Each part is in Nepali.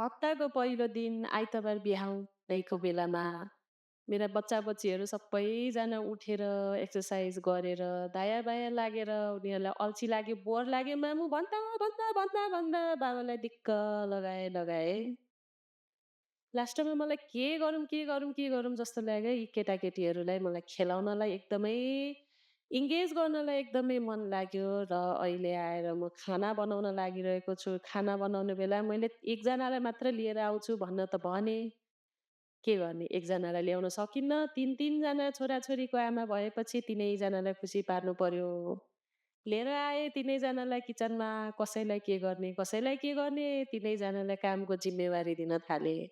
हप्ताको पहिलो दिन आइतबार बिहाउँदैको बेलामा मेरा बच्चा-बच्चीहरू सबैजना उठेर एक्सर्साइज गरेर, दायाँ-बायाँ लागेर उनीहरूलाई अल्छी लाग्यो, बोर लाग्यो, मामु भन्दा, भन्दा, भन्दा, भन्दा बाबालाई दिक्क लगाए। लास्टमा मलाई के गरौँ, के गरौँ, के गरौँ जस्तो लाग्यो। यी केटाकेटीहरूलाई मलाई खेलाउनलाई एकदमै इङ्गेज गर्नलाई एकदमै मन लाग्यो र अहिले आएर म खाना बनाउन लागिरहेको छु। खाना बनाउने बेला मैले एकजनालाई मात्र लिएर आउँछु भन्न त भने, के गर्ने? एकजनालाई ल्याउन सकिन्न। 3-3 जना छोराछोरीको आमा भएपछि तीनैजनालाई खुसी पार्नु पर्यो। लिएर आएँ तीनैजनालाई किचनमा, कसैलाई के गर्ने, तीनैजनालाई कामको जिम्मेवारी दिन थालेँ।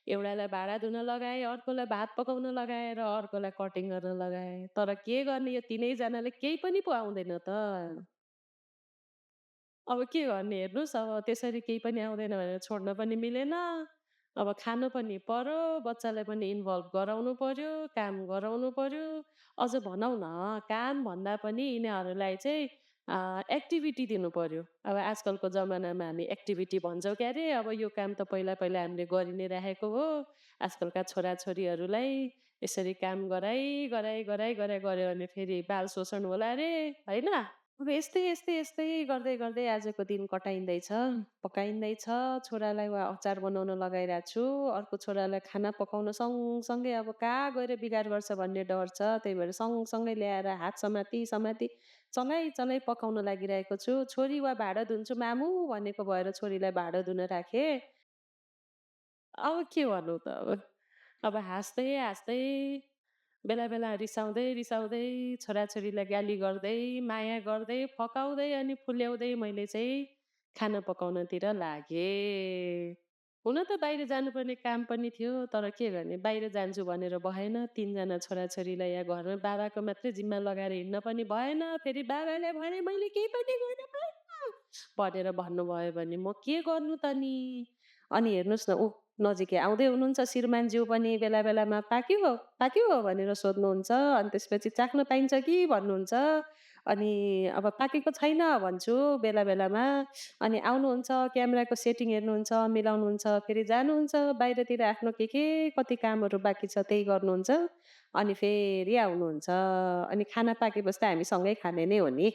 एउटालाई भाँडा धुन लगाएँ, अर्कोलाई भात पकाउन लगाएँ र अर्कोलाई कटिङ गर्न लगाएँ। तर के गर्ने यो तीनैजनाले केही पनि पो आउँदैन त। अब के गर्ने हेर्नुहोस्, अब त्यसरी केही पनि आउँदैन भनेर छोड्न पनि मिलेन। अब खानु पनि पर्यो, बच्चालाई पनि इन्भल्भ गराउनु पर्यो, काम गराउनु पर्यो। अझ भनौँ न, काम भन्दा पनि यिनीहरूलाई चाहिँ एक्टिभिटी दिनु पर्यो। अब आजकलको जमानामा हामी एक्टिभिटी भन्छौँ क्यारे, अब यो काम त पहिला हामीले गरि नै राखेको हो। आजकलका छोराछोरीहरूलाई यसरी काम गराइ गऱ्यो भने फेरि बाल शोषण होला रे, होइन? अब यस्तै गर्दै गर्दै आजको दिन कटाइँदैछ, पकाइँदैछ। छोरालाई अचार बनाउन लगाइरहेको छु। अर्को छोरालाई खाना पकाउन सँगसँगै अब कहाँ गएर बिगार गर्छ भन्ने डर छ। त्यही भएर सँगसँगै ल्याएर हात समाती चलाइ पकाउन लागिरहेको छु। छोरी वा भाँडा धुन्छु मामु भनेको भएर छोरीलाई भाँडा धुन राखेँ। अब के भन्नु त अब। अब हाँस्दै बेला रिसाउँदै छोराछोरीलाई गाली गर्दै, माया गर्दै, फकाउँदै अनि फुल्याउँदै मैले चाहिँ खाना पकाउनतिर लागेँ। हुन त बाहिर जानुपर्ने काम पनि थियो, तर के गर्ने बाहिर जान्छु भनेर भएन। 3 जना छोराछोरीलाई यहाँ घरमा बाबाको मात्रै जिम्मा लगाएर हिँड्न पनि भएन। फेरि बाबाले भने मैले केही पनि गर्न पाइनँ भनेर भन्नुभयो भने म के गर्नु त नि? अनि हेर्नुहोस् न नजिकै आउँदै हुनुहुन्छ श्रीमानज्यू पनि बेला-बेलामा पाक्यो भनेर सोध्नुहुन्छ। अनि त्यसपछि चाख्न पाइन्छ कि भन्नुहुन्छ। अनि अब पाकेको छैन भन्छु बेला-बेलामा। अनि आउनुहुन्छ, क्यामेराको सेटिङ हेर्नुहुन्छ, मिलाउनुहुन्छ, फेरि जानुहुन्छ बाहिरतिर आफ्नो कति कामहरू बाँकी छ त्यही गर्नुहुन्छ। अनि फेरि आउनुहुन्छ। अनि खाना पाकेपछि त हामी सँगै खाने नै हो नि।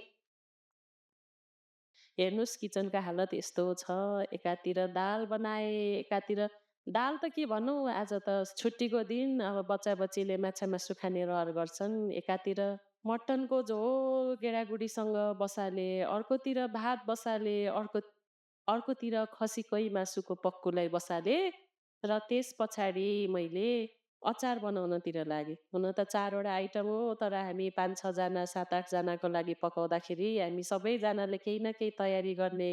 हेर्नुहोस् किचनका हालत यस्तो छ। एकातिर दाल बनाए, एकातिर दाल त के भनौँ आज त छुट्टीको दिन अब बच्चा-बच्चीले माछा-मासु खाने रहर गर्छन्। एकातिर मटनको झोल गेडागुडीसँग बसाले, अर्कोतिर भात बसाले, अर्कोतिर खसीकै मासुको पक्कुलाई बसाले र त्यस पछाडि मैले अचार बनाउनतिर लागेँ। हुन त 4 वटा आइटम हो, तर हामी 5-6 जना, 7-8 जनाको लागि पकाउँदाखेरि हामी सबैजनाले केही न केही तयारी गर्ने।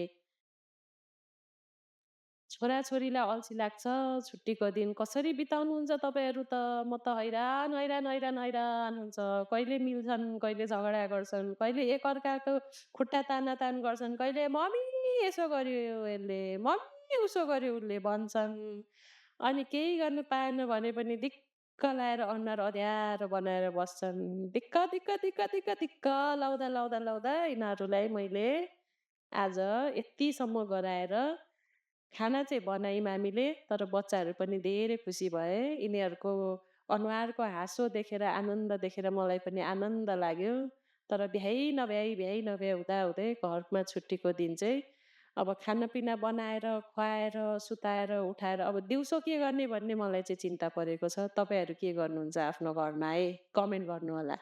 छोराछोरीलाई अल्छी लाग्छ, छुट्टीको दिन कसरी बिताउनुहुन्छ तपाईँहरू त? म त हैरान हुन्छ। कहिले मिल्छन्, कहिले झगडा गर्छन्, कहिले एकअर्काको खुट्टा तानातान गर्छन्, कहिले "मम्मी यसो गर्यो यसले, मम्मी उसो गर्यो उसले" भन्छन्। अनि केही गर्नु पाएन भने पनि दिक्क लाएर अनुहार अँध्यारो बनाएर बस्छन्। दिक्क लाउँदा यिनीहरूलाई मैले आज यतिसम्म गराएर खाना चाहिँ बनायौँ हामीले, तर बच्चाहरू पनि धेरै खुसी भए। यिनीहरूको अनुहारको हाँसो देखेर, आनन्द देखेर मलाई पनि आनन्द लाग्यो। तर भ्याइ नभ्याइ हुँदाहुँदै घरमा छुट्टीको दिन चाहिँ अब खानापिना बनाएर, खुवाएर, सुताएर, उठाएर अब दिउँसो के गर्ने भन्ने मलाई चाहिँ चिन्ता परेको छ। तपाईँहरू के गर्नुहुन्छ आफ्नो घरमा है? कमेन्ट गर्नुहोला।